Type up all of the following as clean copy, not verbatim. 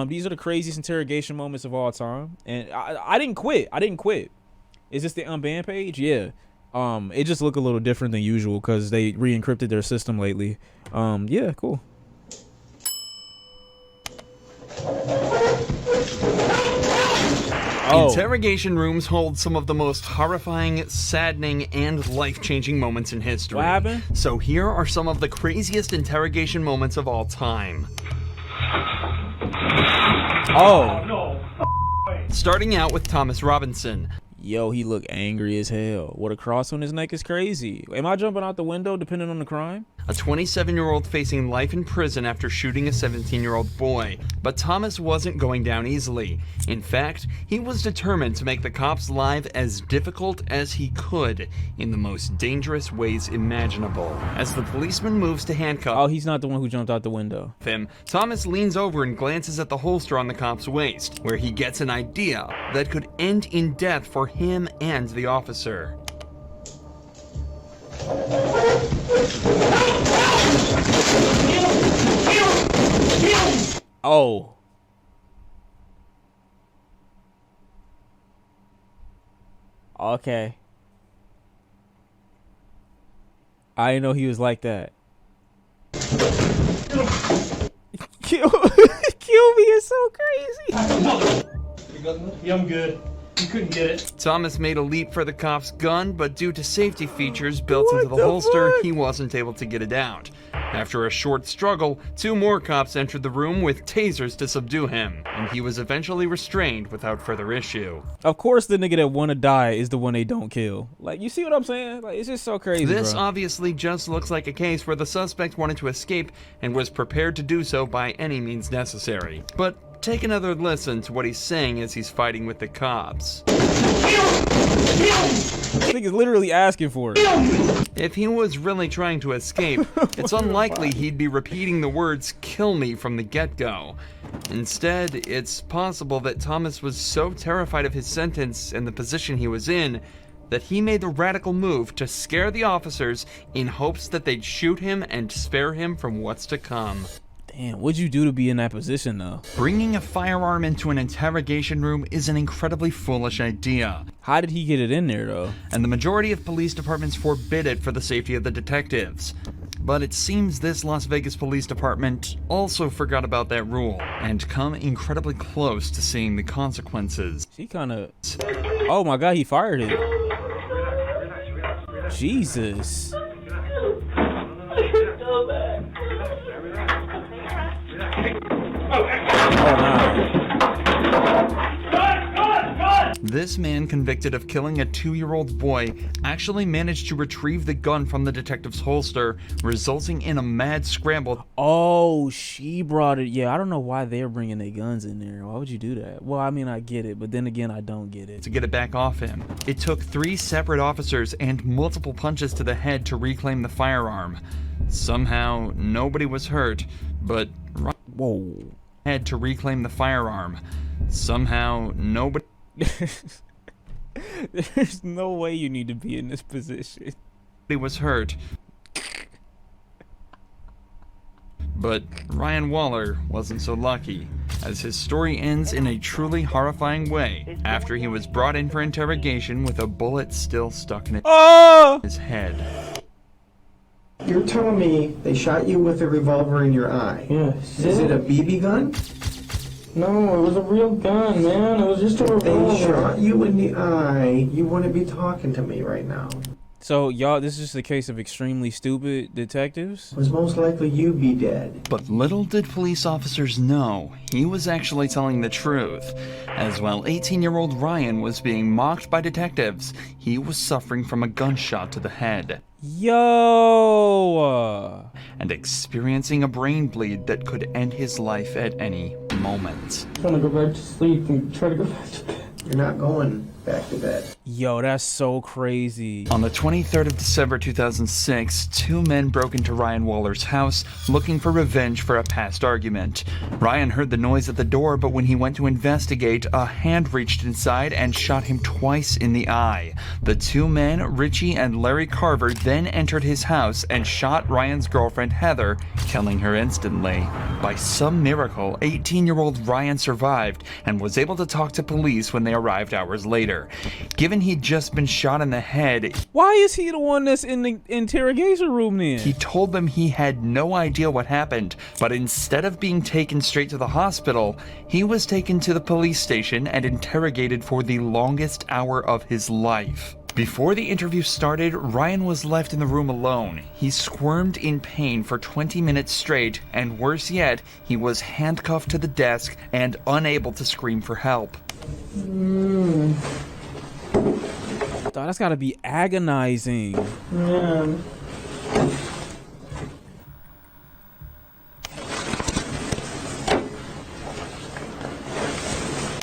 These are the craziest interrogation moments of all time, and I didn't quit. Is this the unbanned page? Yeah. It just look a little different than usual because they re-encrypted their system lately. Yeah, cool. Interrogation rooms hold some of the most horrifying, saddening, and life-changing moments in history. What happened? So here are some of the craziest interrogation moments of all time. Starting out with Thomas Robinson. Yo, he look angry as hell. What a cross on his neck is crazy. Am I jumping out the window depending on the crime? A 27-year-old facing life in prison after shooting a 17-year-old boy. But Thomas wasn't going down easily. In fact, he was determined to make the cops' life as difficult as he could in the most dangerous ways imaginable. As the policeman moves to handcuff Oh, he's not the one who jumped out the window. him, Thomas leans over and glances at the holster on the cop's waist, where he gets an idea that could end in death for him and the officer. Oh. Okay. I didn't know he was like that. Kill me is so crazy. Yeah, I'm good. You couldn't get it. Thomas made a leap for the cop's gun, but due to safety features built into the What the holster, fuck? he wasn't able to get it out. After a short struggle, 2 more cops entered the room with tasers to subdue him, and he was eventually restrained without further issue. Of course the nigga that wanna die is the one they don't kill. Like, you see what I'm saying? Like, it's just so crazy, This bro. obviously just looks like a case where the suspect wanted to escape and was prepared to do so by any means necessary. But take another listen to what he's saying as he's fighting with the cops. This nigga's literally asking for it. If he was really trying to escape, it's unlikely he'd be repeating the words "kill me" from the get-go. Instead, it's possible that Thomas was so terrified of his sentence and the position he was in that he made the radical move to scare the officers in hopes that they'd shoot him and spare him from what's to come. Damn, what'd you do to be in that position, though? Bringing a firearm into an interrogation room is an incredibly foolish idea, How did he get it in there, though? and the majority of police departments forbid it for the safety of the detectives. But it seems this Las Vegas police department also forgot about that rule and come incredibly close to seeing the consequences. She kind of... Oh my god, he fired it. Jesus. Oh, nah. This man convicted of killing a 2-year-old boy actually managed to retrieve the gun from the detective's holster, resulting in a mad scramble. Oh, she brought it. Yeah, I don't know why they're bringing their guns in there. Why would you do that? Well, I mean, I get it, but then again, I don't get it. To get it back off him. It took 3 separate officers and multiple punches to the head to reclaim the firearm. Somehow, nobody was hurt, but Whoa. had to reclaim the firearm. Somehow, nobody There's no way you need to be in this position. was hurt. But Ryan Waller wasn't so lucky, as his story ends in a truly horrifying way after he was brought in for interrogation with a bullet still stuck in Oh! his head. You're telling me they shot you with a revolver in your eye? Yes. Is it a BB gun? No, it was a real gun, man. It was just a They revolver. shot you in the eye. You wouldn't be talking to me right now. So, y'all, this is just a case of extremely stupid detectives? It was most likely you be dead. But little did police officers know, he was actually telling the truth. As while 18-year-old Ryan was being mocked by detectives, he was suffering from a gunshot to the head Yo! and experiencing a brain bleed that could end his life at any moment. I'm gonna go back to sleep and try to go back to bed. You're not going. back to bed. Yo, that's so crazy. On the 23rd of December 2006, two men broke into Ryan Waller's house looking for revenge for a past argument. Ryan heard the noise at the door, but when he went to investigate, a hand reached inside and shot him twice in the eye. The two men, Richie and Larry Carver, then entered his house and shot Ryan's girlfriend Heather, killing her instantly. By some miracle, 18-year-old Ryan survived and was able to talk to police when they arrived hours later. Given he'd just been shot in the head, Why is he the one that's in the interrogation room then? he told them he had no idea what happened, but instead of being taken straight to the hospital, he was taken to the police station and interrogated for the longest hour of his life. Before the interview started, Ryan was left in the room alone. He squirmed in pain for 20 minutes straight, and worse yet, he was handcuffed to the desk and unable to scream for help. Dog, that's gotta be agonizing. Man.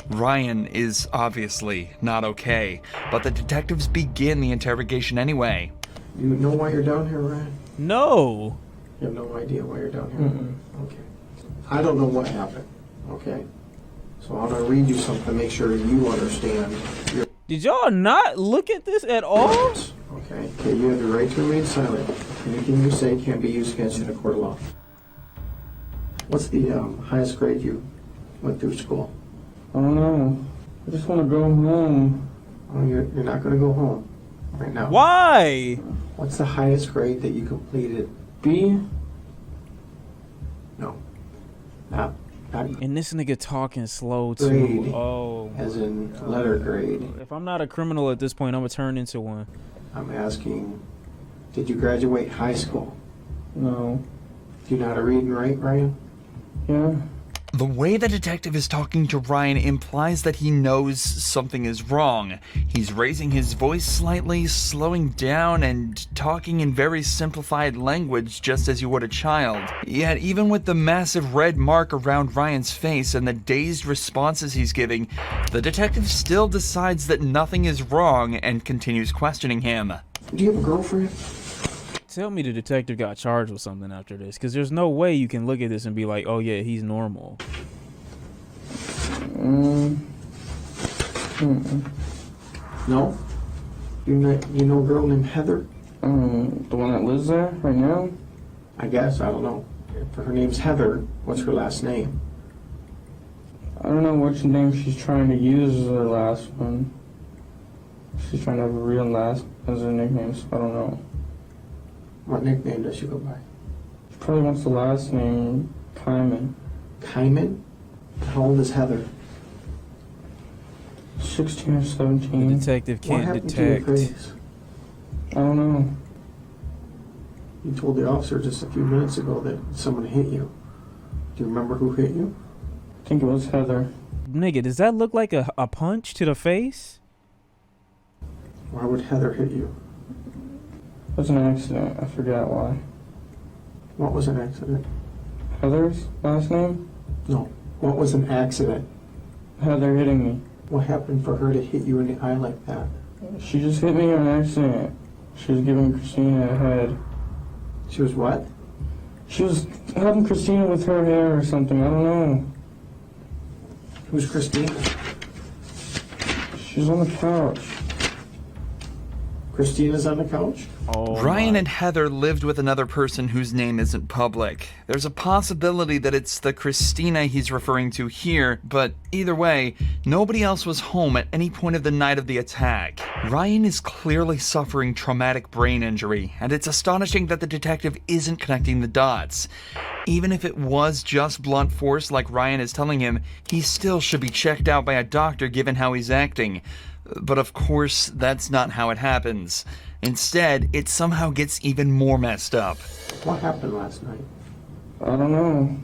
Ryan is obviously not okay, but the detectives begin the interrogation anyway. You know why you're down here, Ryan? No. You have no idea why you're down here? Okay. I don't know what happened, okay? So I'm gonna read you something to make sure you understand. Did y'all not look at this at all? Okay, you have the right to remain silent. Anything you say can't be used against you in a court of law. What's the highest grade you went through school? I don't know. I just want to go home. Oh, you're not gonna go home right now. Why? What's the highest grade that you completed? B? No. Not And this nigga talking slow too. Grade. Oh. as in letter grade. If I'm not a criminal at this point, I'm gonna turn into one. I'm asking, did you graduate high school? No. Do you know how to read and write, Ryan? Yeah? The way the detective is talking to Ryan implies that he knows something is wrong. He's raising his voice slightly, slowing down, and talking in very simplified language just as you would a child. Yet even with the massive red mark around Ryan's face and the dazed responses he's giving, the detective still decides that nothing is wrong and continues questioning him. Do you have a girlfriend? Tell me the detective got charged with something after this, because there's no way you can look at this and be like, oh yeah, he's normal. No? You know a girl named Heather? The one that lives there right now? I guess, I don't know. If her name's Heather, what's her last name? I don't know which name she's trying to use as her last one. She's trying to have a real last as her nickname, so I don't know. What nickname does she go by? She probably wants the last name, Kyman. Kyman? How old is Heather? 16 or The 17. detective What can't happened to your detect. face? I don't know. You told the officer just a few minutes ago that someone hit you. Do you remember who hit you? I think it was Heather. Nigga, does that look like a punch to the face? Why would Heather hit you? It was an accident. I forgot why. What was an accident? Heather's last name? No. What was an accident? Heather hitting me. What happened for her to hit you in the eye like that? She just hit me on accident. She was giving Christina a head. She was what? She was helping Christina with her hair or something. I don't know. Who's Christina? She's on the couch. Christina's on the couch? Oh, Ryan my. and Heather lived with another person whose name isn't public. There's a possibility that it's the Christina he's referring to here, but either way, nobody else was home at any point of the night of the attack. Ryan is clearly suffering traumatic brain injury, and it's astonishing that the detective isn't connecting the dots. Even if it was just blunt force like Ryan is telling him, he still should be checked out by a doctor given how he's acting. But of course, that's not how it happens. Instead, it somehow gets even more messed up. What happened last night? I don't know.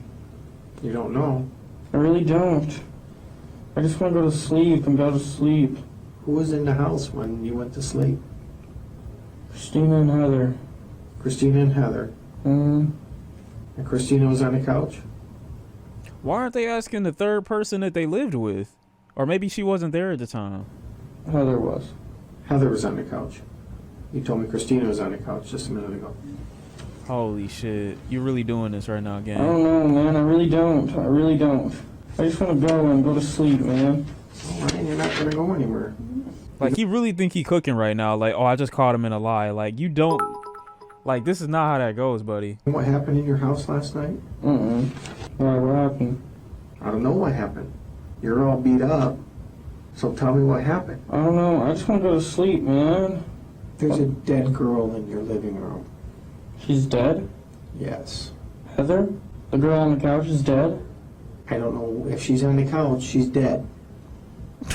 You don't know. I really don't. I just want to go to sleep and go to sleep. Who was in the house when you went to sleep? Christina and Heather. Christina and Heather. Mm. And Christina was on the couch? Why aren't they asking the third person that they lived with? Or maybe she wasn't there at the time. Heather was. Heather was on the couch. You told me Christina was on the couch just a minute ago. Holy shit. You really doing this right now, I gang? don't know, man. I really don't. I really don't. I just want to go and go to sleep, man. All right, you're not going to go anywhere. Like, he really think he cooking right now. Like, oh, I just caught him in a lie. Like, you don't... Like, this is not how that goes, buddy. What happened in your house last night? Why, what happened? I don't know what happened. You're all beat up. So tell me what happened. I don't know. I just want to go to sleep, man. There's a dead girl in your living room. She's dead? Yes. Heather? The girl on the couch is dead? I don't know if she's on the couch. She's dead.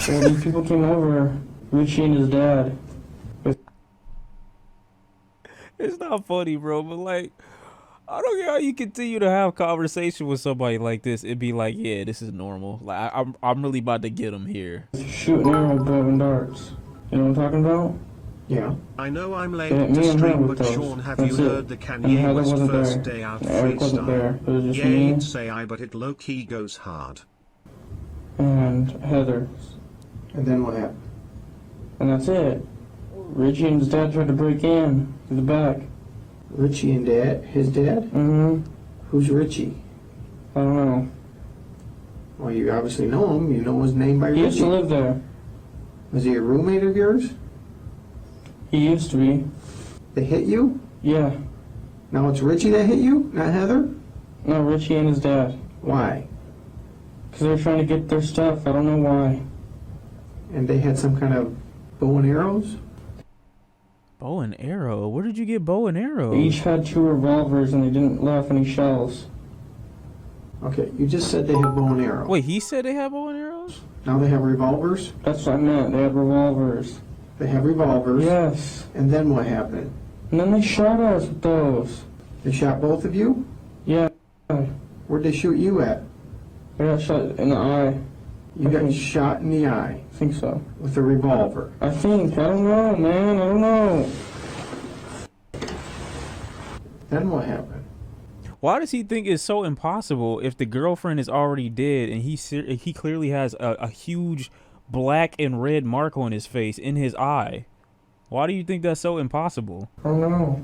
Well, these people came over. Richie and his dad. It's not funny, bro, but like, I don't get how you continue to have conversation with somebody like this. It'd be like, yeah, this is normal. Like, I'm really about to get him here. Shooting arrow, bow and darts. You know what I'm talking about? Yeah. I know I'm late Yeah, to me and her stream, with but those. Sean, have That's you it. heard the And Kanye Heather West wasn't first there. day out Eric wasn't there. freestyle? It was just Yeah, me you'd say I, but it low-key goes hard. and Heather. And then what happened? And that's it. Richie and his dad tried to break in through the back. Richie and Dad? His dad? Mm-hmm. Who's Richie? I don't know. Well, you obviously know him. You know his name by He used to Richie. live there. Was he a roommate of yours? He used to be. They hit you? Yeah. Now it's Richie that hit you, not Heather? No, Richie and his dad. Why? Because they were trying to get their stuff. I don't know why. And they had some kind of bow and arrows? Bow and arrow? Where did you get bow and arrow? They each had 2 revolvers and they didn't let off any shells. Okay, you just said they had bow and arrows. Wait, he said they have bow and arrows? Now they have revolvers? That's what I meant. They had revolvers. They have revolvers. Yes. And then what happened? And then they shot us with those. They shot both of you? Yeah. I Where'd they shoot you at? got shot in the eye. You got Okay. shot in the eye I think so. with a revolver. I think. I don't know, man. I don't know. Then what happened? Why does he think it's so impossible if the girlfriend is already dead and he clearly has a huge black and red mark on his face in his eye? Why do you think that's so impossible? I don't know.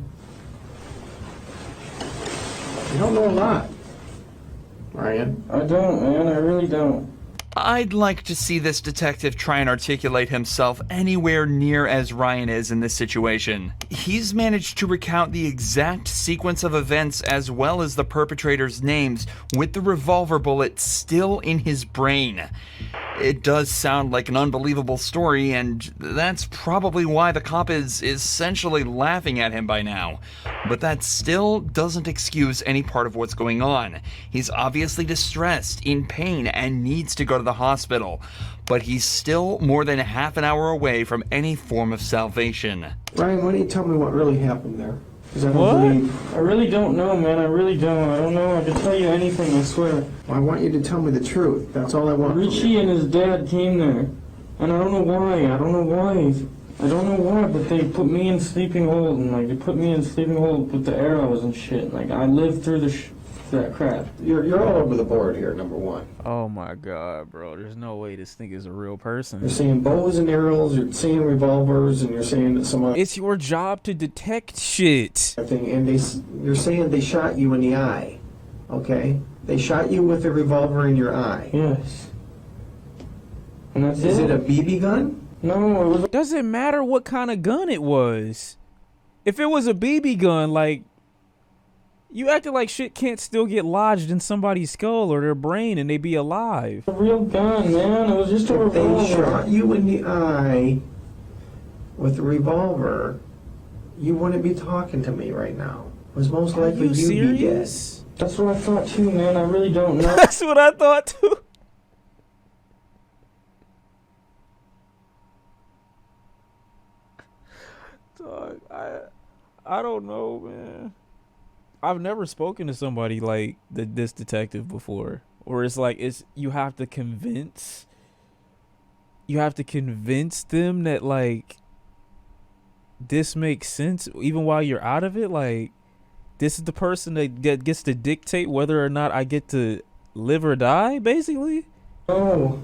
You don't know a lot, Ryan. I don't, man. I really don't. I'd like to see this detective try and articulate himself anywhere near as Ryan is in this situation. He's managed to recount the exact sequence of events as well as the perpetrators' names with the revolver bullet still in his brain. It does sound like an unbelievable story, and that's probably why the cop is essentially laughing at him by now. But that still doesn't excuse any part of what's going on. He's obviously distressed, in pain, and needs to go to the hospital. But he's still more than half an hour away from any form of salvation. Ryan, why don't you tell me what really happened there? 'Cause I don't What? believe. I really don't know, man. I really don't. I don't know. I can tell you anything, I swear. Well, I want you to tell me the truth. That's all I want from Richie you. and his dad came there. And I don't know why. I don't know why. I don't know why, but they put me in sleeping hold. And, like, they put me in sleeping hold with the arrows and shit. Like, I lived through that crap. You're all over the board here, number one. Oh my god, bro. There's no way this thing is a real person. You're saying bows and arrows, you're saying revolvers, and you're saying that some other It's your job to detect shit. thing, and you're saying they shot you in the eye, okay? They shot you with a revolver in your eye. Yes. And that's Is it a BB gun? No, it was Doesn't matter what kind of gun it was. If it was a BB gun, like, you acted like shit can't still get lodged in somebody's skull or their brain and they be alive. a real gun, man. It was just a If they revolver. shot you in the eye with a revolver, you wouldn't be talking to me right now. It was most Are likely you you'd be dead. serious? That's what I thought too, man. I really don't know. That's what I thought too. Dog, I don't know, man. I've never spoken to somebody like this detective before, or it's like you have to convince them that like this makes sense even while you're out of it. Like, this is the person that gets to dictate whether or not I get to live or die, basically. No,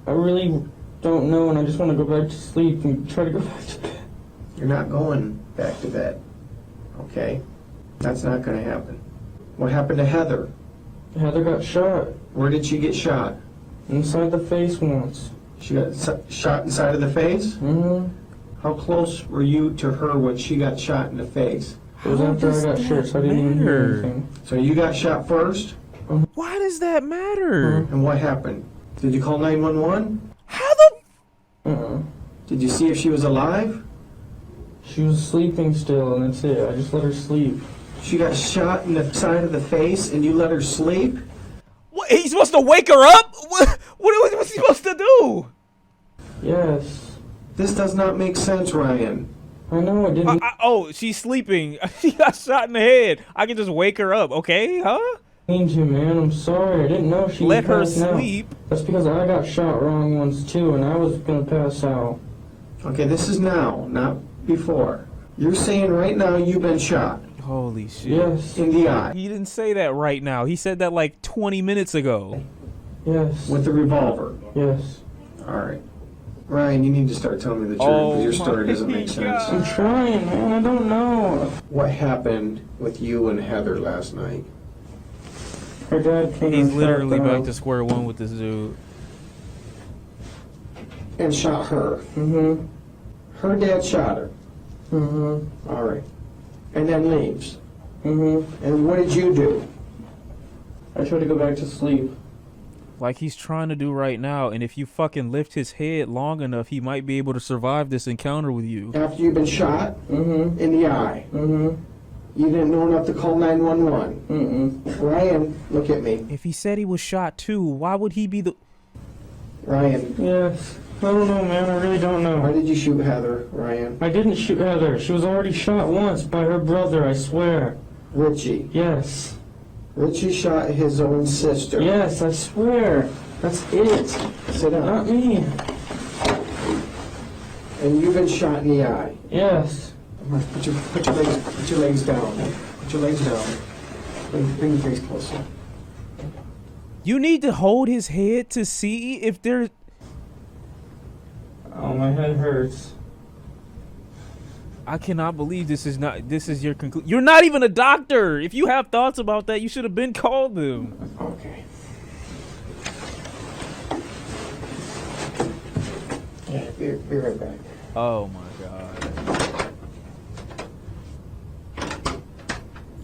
I really don't know, and I just want to go back to sleep and try to go back to bed. You're not going back to bed, okay? That's not going to happen. What happened to Heather? Heather got shot Where did she get shot? inside the face once. She got shot inside of the face? Mm-hmm. How close were you to her when she got shot in the face? It was after I got shot, so I didn't even hear anything. So you got shot first? Why does that matter? And what happened? Did you call 911? How the? Did you see if she was alive? She was sleeping still, and that's it. I just let her sleep. She got shot in the side of the face and you let her sleep? What? He's supposed to wake her up? What's he supposed to do? Yes. This does not make sense, Ryan. I know it didn't. Oh, she's sleeping. She got shot in the head. I can just wake her up, okay? Huh? Mean to, man. I'm sorry. I didn't know she Let her was passing out. sleep. That's because I got shot wrong once too, and I was gonna pass out. Okay, this is now, not before. You're saying right now you've been shot Holy shit. Yes. in the eye He didn't say that right now. He said that like 20 minutes ago. Yes. with the revolver. Yes. All right. Ryan, you need to start telling me the truth because your story doesn't make sense. I'm trying, man. I don't know. What happened with you and Heather last night? Her dad came. He's and literally shot back them. to square one with this dude. And shot her. Mm-hmm. Her dad shot her. Mm-hmm. All right. And then leaves. Mm-hmm. And what did you do? I tried to go back to sleep. Like he's trying to do right now, and if you fucking lift his head long enough, he might be able to survive this encounter with you. After you've been shot Mm-hmm. in the eye, Mm-hmm. you didn't know enough to call 911. Mm-mm. Ryan, look at me. If he said he was shot too, why would he be the... Ryan, Yes. I don't know, man. I really don't why know. did you shoot Heather, Ryan? I didn't shoot Heather. She was already shot once by her brother, I swear. Richie. Yes. Richie shot his own sister. Yes, I swear. That's it. Sit down. Not me. And you've been shot in the eye. Yes. Put your legs down. Put your legs down. Bring your face closer. You need to hold his head to see if there's... Oh, my head hurts. I cannot believe this is your conclusion. You're not even a doctor. If you have thoughts about that, you should have been called them. Okay. Yeah, be right back. Oh my god.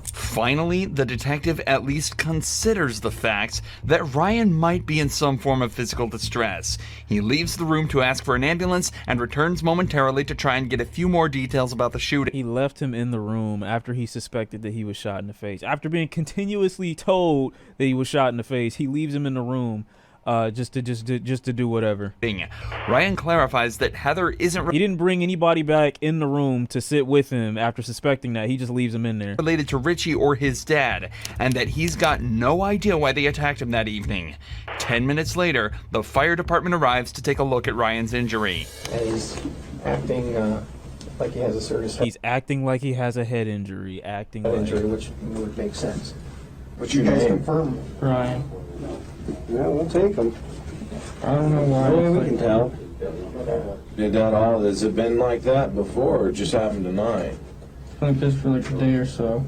Finally, the detective at least considers the fact that Ryan might be in some form of physical distress. He leaves the room to ask for an ambulance and returns momentarily to try and get a few more details about the shooting. He left him in the room after he suspected that he was shot in the face. After being continuously told that he was shot in the face, he leaves him in the room just to do whatever. Ryan clarifies that Heather isn't He didn't bring anybody back in the room to sit with him after suspecting that. He just leaves him in there. related to Richie or his dad, and that he's got no idea why they attacked him that evening. 10 minutes later, the fire department arrives to take a look at Ryan's injury. And he's acting like he has a serious head He's acting like he has a head injury. injury, which would make sense. What's You your guys name? confirm. Ryan. Yeah, we'll take them. I don't know why. Yeah, we can tell. Did that all? Has it been like that before, or it just happened tonight? It's like this for like a day or so.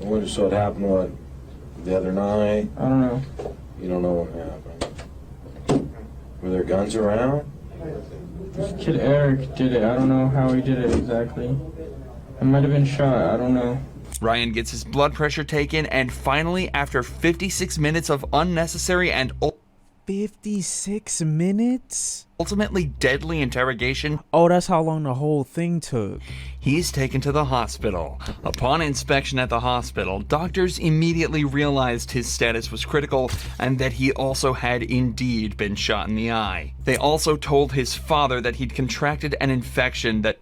So it happened what? The other night? I don't know. You don't know what happened. Were there guns around? This kid Eric did it. I don't know how he did it exactly. I might have been shot. I don't know. Ryan gets his blood pressure taken, and finally, after 56 minutes of unnecessary and 56 minutes? ultimately deadly interrogation, Oh, that's how long the whole thing took. he's taken to the hospital. Upon inspection at the hospital, doctors immediately realized his status was critical and that he also had indeed been shot in the eye. They also told his father that he'd contracted an infection that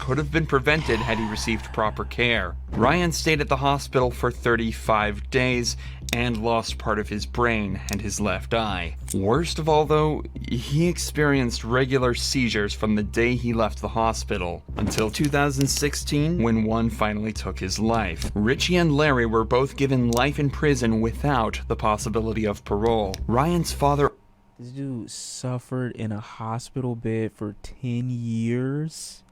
could have been prevented had he received proper care. Ryan stayed at the hospital for 35 days and lost part of his brain and his left eye. Worst of all, though, he experienced regular seizures from the day he left the hospital until 2016, when one finally took his life. Richie and Larry were both given life in prison without the possibility of parole. Ryan's father... This dude suffered in a hospital bed for 10 years.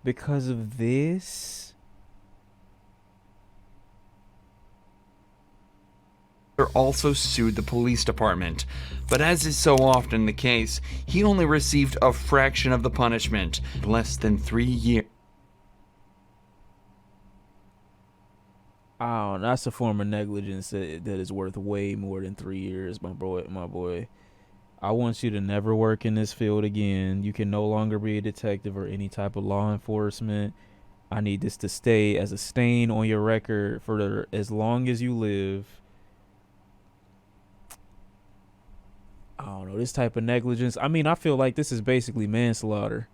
Because of this? Also sued the police department, but as is so often the case, he only received a fraction of the punishment, less than 3 years. Oh, that's a form of negligence that is worth way more than 3 years, my boy. I want you to never work in this field again. You can no longer be a detective or any type of law enforcement. I need this to stay as a stain on your record for as long as you live. I don't know, this type of negligence. I mean, I feel like this is basically manslaughter.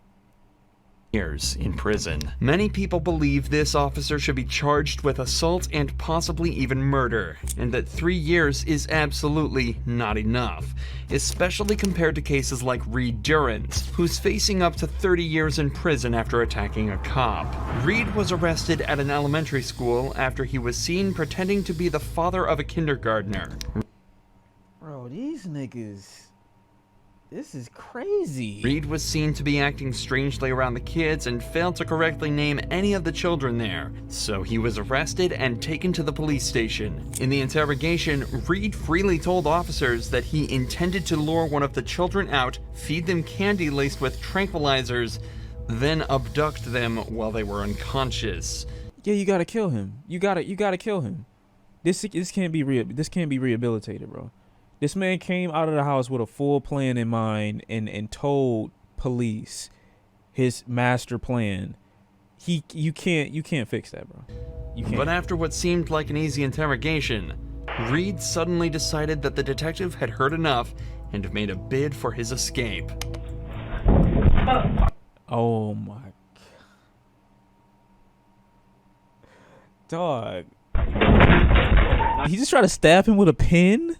Years in prison. Many people believe this officer should be charged with assault and possibly even murder, and that 3 years is absolutely not enough, especially compared to cases like Reed Durrance, who's facing up to 30 years in prison after attacking a cop. Reed was arrested at an elementary school after he was seen pretending to be the father of a kindergartner. Bro, these niggas... This is crazy. Reed was seen to be acting strangely around the kids and failed to correctly name any of the children there, so he was arrested and taken to the police station. In the interrogation, Reed freely told officers that he intended to lure one of the children out, feed them candy laced with tranquilizers, then abduct them while they were unconscious. Yeah, you gotta kill him. You gotta kill him. This can't be rehabilitated, bro. This man came out of the house with a full plan in mind and told police his master plan. You can't fix that, bro. You can't. But after what seemed like an easy interrogation, Reed suddenly decided that the detective had heard enough and made a bid for his escape. Oh my dog. He just tried to stab him with a pen?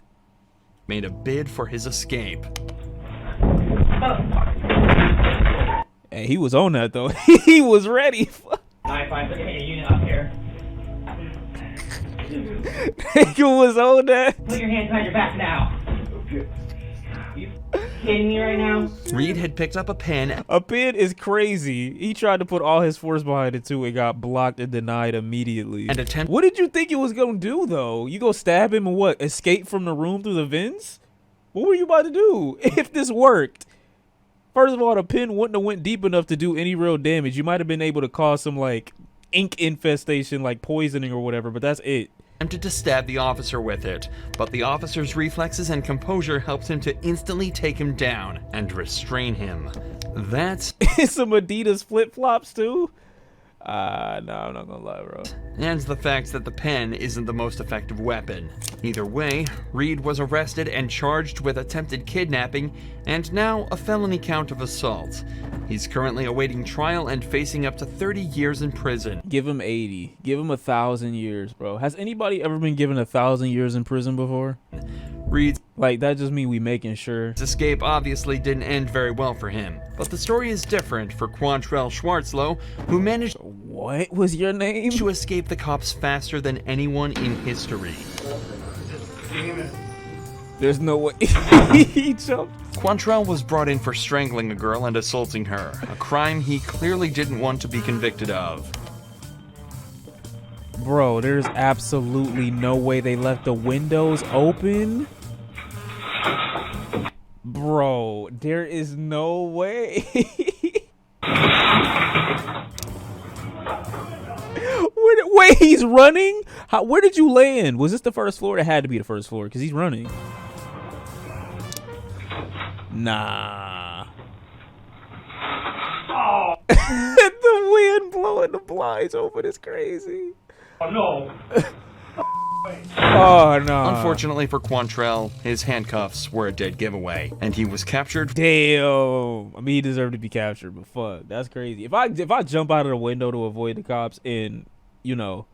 Made a bid for his escape. Hey, he was on that though. He was ready. 953, get a unit up here. Nigga was on that. Put your hands behind your back now. You kidding me right now? Reed had picked up a pen. A pen is crazy. He tried to put all his force behind it too. It got blocked and denied immediately. And What did you think it was gonna do though? You go stab him and what? Escape from the room through the vents? What were you about to do if this worked? First of all, the pen wouldn't have went deep enough to do any real damage. You might have been able to cause some like ink infestation, like poisoning or whatever, but that's it. Attempted to stab the officer with it, but the officer's reflexes and composure helped him to instantly take him down and restrain him. That's some Adidas flip-flops too? No, I'm not gonna lie, bro. and the fact that the pen isn't the most effective weapon. Either way, Reed was arrested and charged with attempted kidnapping and now a felony count of assault. He's currently awaiting trial and facing up to 30 years in prison. Give him 80. Give him 1,000 years, bro. Has anybody ever been given 1,000 years in prison before? Reed's Like, that just mean we making sure. escape obviously didn't end very well for him, but the story is different for Quantrell Schwartzlow, who managed What was your name? to escape the cops faster than anyone in history. There's no way. He jumped. Quantrell was brought in for strangling a girl and assaulting her, a crime he clearly didn't want to be convicted of. Bro, there's absolutely no way they left the windows open. Bro, there is no way. Wait, he's running? Where did you land? Was this the first floor? It had to be the first floor because he's running. Nah. Oh, The wind blowing the blinds open is crazy. no. Oh no. Unfortunately for Quantrell, his handcuffs were a dead giveaway, and he was captured. Damn. I mean, he deserved to be captured, but fuck, that's crazy. If I jump out of the window to avoid the cops and, you know,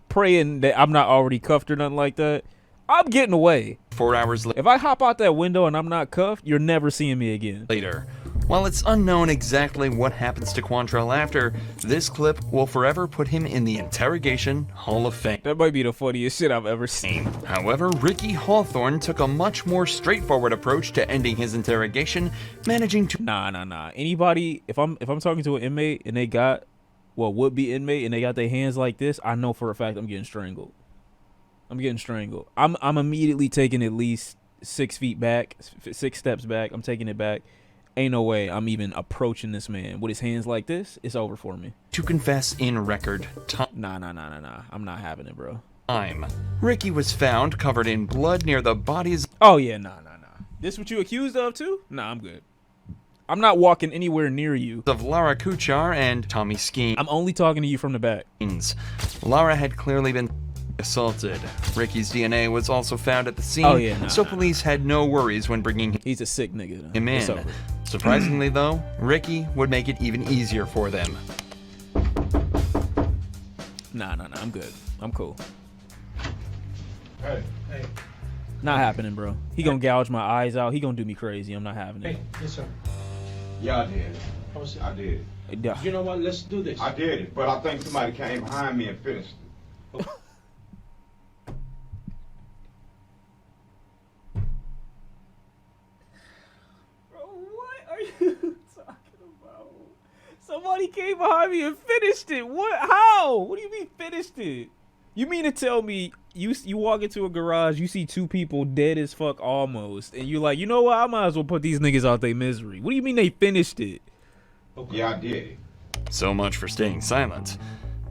praying that I'm not already cuffed or nothing like that, I'm getting away. 4 hours If I hop out that window and I'm not cuffed, you're never seeing me again. later. While it's unknown exactly what happens to Quantrell after, this clip will forever put him in the Interrogation Hall of Fame. That might be the funniest shit I've ever seen. However, Ricky Hawthorne took a much more straightforward approach to ending his interrogation, managing to Nah. Anybody, if I'm talking to an inmate and they got, well, would be inmate and they got their hands like this, I know for a fact I'm getting strangled. I'm immediately taking at least 6 feet back, 6 steps back. I'm taking it back. Ain't no way I'm even approaching this man with his hands like this. It's over for me. to confess in record Nah. I'm not having it, bro. time. Ricky was found covered in blood near the bodies Oh yeah, nah. This what you accused of too? Nah, I'm good. I'm not walking anywhere near you. of Lara Kuchar and Tommy Skeens. I'm only talking to you from the back. Lara had clearly been assaulted. Ricky's DNA was also found at the scene, Oh, yeah, nah, so nah, police had no worries when bringing He's a sick nigga. Though. him It's in. over. Surprisingly, though, Ricky would make it even easier for them. Nah. I'm good. I'm cool. Hey. Not happening, bro. He gonna gouge my eyes out. He gonna do me crazy. I'm not having it. Yes, sir. Yeah, I did. I did. Yeah. You know what? Let's do this. I did it, but I think somebody came behind me and finished it. Bro, what are you talking about? Somebody came behind me and finished it. What? How? What do you mean finished it? You mean to tell me you walk into a garage, you see 2 people dead as fuck almost, and you're like, you know what? I might as well put these niggas out their misery. What do you mean they finished it? Okay. Yeah, I did it. So much for staying silent.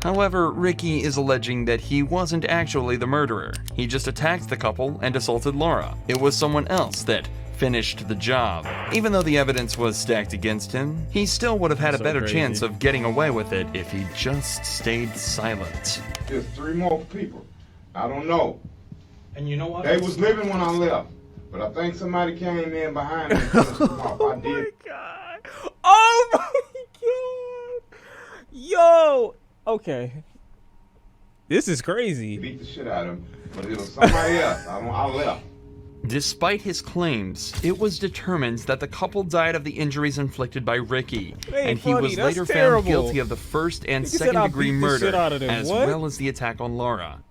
However, Ricky is alleging that he wasn't actually the murderer. He just attacked the couple and assaulted Laura. It was someone else that finished the job. Even though the evidence was stacked against him, he still would have had a So better crazy. chance of getting away with it if he just stayed silent. There's 3 more people. I don't know. And you know what? They was living when I left, but I think somebody came in behind me and finished them off. I did. God. Oh my god. Yo. Okay. This is crazy. Beat the shit out of him, but it was somebody else. I left. Despite his claims, it was determined that the couple died of the injuries inflicted by Ricky, Hey, and he funny, was that's later terrible. found guilty of the first and Nigga said second I degree beat the murder, shit out of them. as What? well as the attack on Laura.